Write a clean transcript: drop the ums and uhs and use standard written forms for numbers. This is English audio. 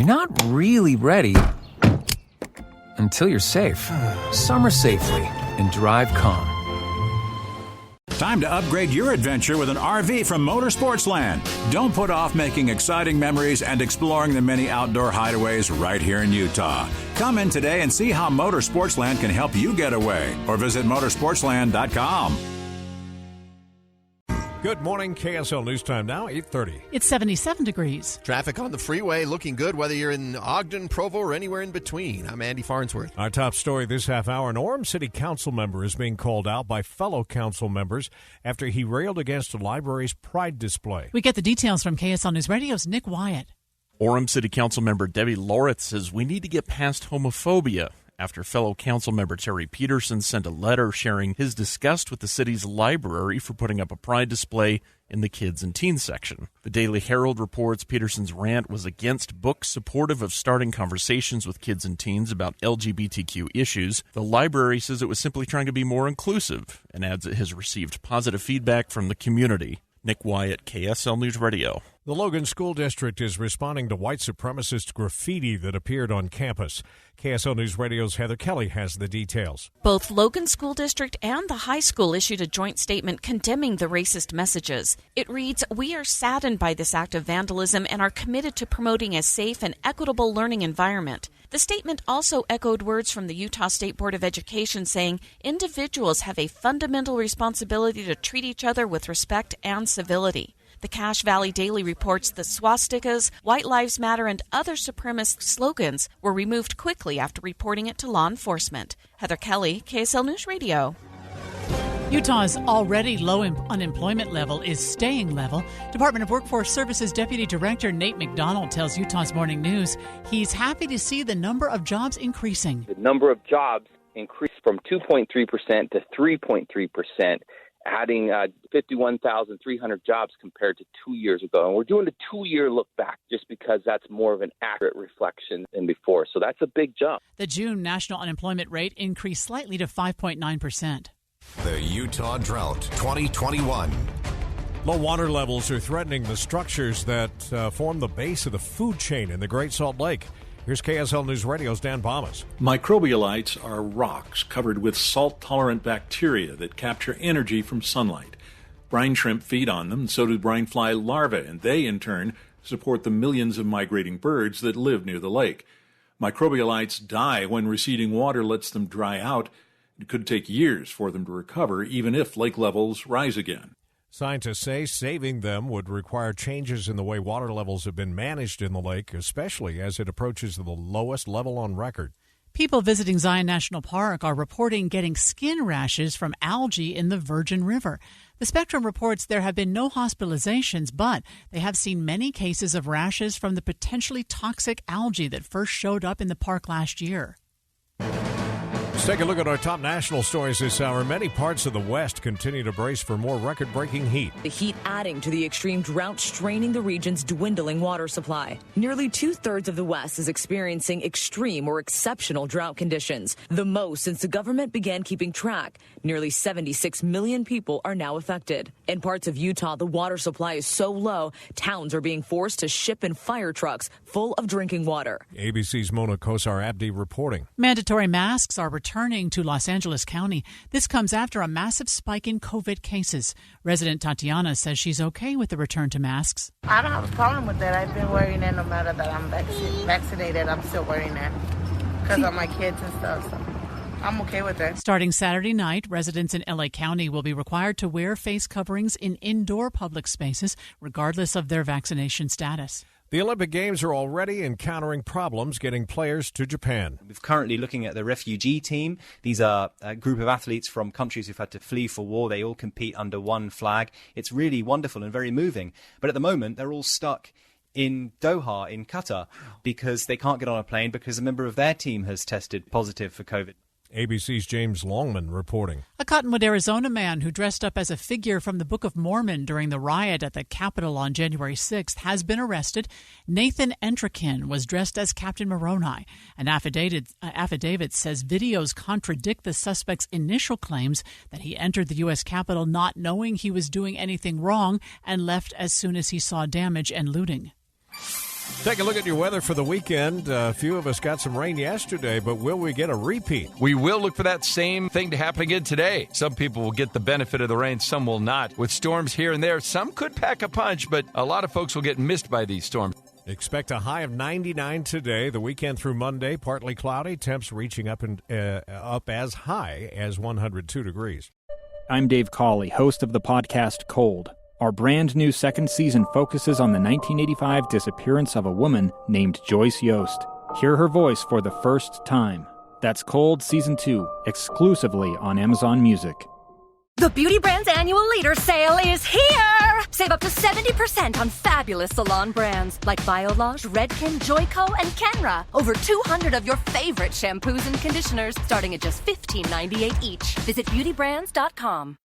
You're not really ready until you're safe. Summer safely and drive calm. Time to upgrade your adventure with an RV from Motorsportsland. Don't put off making exciting memories and exploring the many outdoor hideaways right here in Utah. Come in today and see how Motorsportsland can help you get away, or visit motorsportsland.com. Good morning, KSL News Time now, 8:30. It's 77 degrees. Traffic on the freeway looking good, whether you're in Ogden, Provo, or anywhere in between. I'm Andy Farnsworth. Our top story this half hour, an Orem City Council member is being called out by fellow council members after he railed against a library's pride display. We get the details from KSL News Radio's Nick Wyatt. Orem City Council member Debbie Loritz says we need to get past homophobia after fellow council member Terry Peterson sent a letter sharing his disgust with the city's library for putting up a pride display in the kids and teens section. The Daily Herald reports Peterson's rant was against books supportive of starting conversations with kids and teens about LGBTQ issues. The library says it was simply trying to be more inclusive and adds it has received positive feedback from the community. Nick Wyatt, KSL News Radio. The Logan School District is responding to white supremacist graffiti that appeared on campus. KSL News Radio's Heather Kelly has the details. Both Logan School District and the high school issued a joint statement condemning the racist messages. It reads, "We are saddened by this act of vandalism and are committed to promoting a safe and equitable learning environment." The statement also echoed words from the Utah State Board of Education saying individuals have a fundamental responsibility to treat each other with respect and civility. The Cache Valley Daily reports that swastikas, White Lives Matter, and other supremacist slogans were removed quickly after reporting it to law enforcement. Heather Kelly, KSL News Radio. Utah's already low unemployment level is staying level. Department of Workforce Services Deputy Director Nate McDonald tells Utah's Morning News he's happy to see the number of jobs increasing. The number of jobs increased from 2.3% to 3.3%. Adding 51,300 jobs compared to 2 years ago. And we're doing a 2-year look back just because that's more of an accurate reflection than before. So that's a big jump. The June national unemployment rate increased slightly to 5.9%. The Utah Drought 2021. Low water levels are threatening the structures that form the base of the food chain in the Great Salt Lake. Here's KSL News Radio's Dan Bomas. Microbialites are rocks covered with salt-tolerant bacteria that capture energy from sunlight. Brine shrimp feed on them, and so do brine fly larvae, and they, in turn, support the millions of migrating birds that live near the lake. Microbialites die when receding water lets them dry out. It could take years for them to recover, even if lake levels rise again. Scientists say saving them would require changes in the way water levels have been managed in the lake, especially as it approaches the lowest level on record. People visiting Zion National Park are reporting getting skin rashes from algae in the Virgin River. The Spectrum reports there have been no hospitalizations, but they have seen many cases of rashes from the potentially toxic algae that first showed up in the park last year. Let's take a look at our top national stories this hour. Many parts of the West continue to brace for more record-breaking heat. The heat adding to the extreme drought, straining the region's dwindling water supply. Nearly two-thirds of the West is experiencing extreme or exceptional drought conditions, the most since the government began keeping track. Nearly 76 million people are now affected. In parts of Utah, the water supply is so low, towns are being forced to ship in fire trucks full of drinking water. ABC's Mona Kosar-Abdi reporting. Mandatory masks are returning to Los Angeles County. This comes after a massive spike in COVID cases. Resident Tatiana says she's okay with the return to masks. I don't have a problem with that. I've been wearing it no matter that I'm vaccinated. I'm still wearing it because of my kids and stuff. So I'm okay with it. Starting Saturday night, residents in LA County will be required to wear face coverings in indoor public spaces, regardless of their vaccination status. The Olympic Games are already encountering problems getting players to Japan. We're currently looking at the refugee team. These are a group of athletes from countries who've had to flee for war. They all compete under one flag. It's really wonderful and very moving. But at the moment, they're all stuck in Doha, in Qatar, because they can't get on a plane because a member of their team has tested positive for COVID. ABC's James Longman reporting. A Cottonwood, Arizona man who dressed up as a figure from the Book of Mormon during the riot at the Capitol on January 6th has been arrested. Nathan Entrikin was dressed as Captain Moroni. An affidavit says videos contradict the suspect's initial claims that he entered the U.S. Capitol not knowing he was doing anything wrong and left as soon as he saw damage and looting. Take a look at your weather for the weekend. A few of us got some rain yesterday, but will we get a repeat? We will look for that same thing to happen again today. Some people will get the benefit of the rain, some will not. With storms here and there, some could pack a punch, but a lot of folks will get missed by these storms. Expect a high of 99 today. The weekend through Monday, partly cloudy. Temps reaching up as high as 102 degrees. I'm Dave Cawley, host of the podcast Cold. Our brand new second season focuses on the 1985 disappearance of a woman named Joyce Yost. Hear her voice for the first time. That's Cold Season 2, exclusively on Amazon Music. The Beauty Brand's annual leader sale is here! Save up to 70% on fabulous salon brands like Biolage, Redken, Joico, and Kenra. Over 200 of your favorite shampoos and conditioners starting at just $15.98 each. Visit beautybrands.com.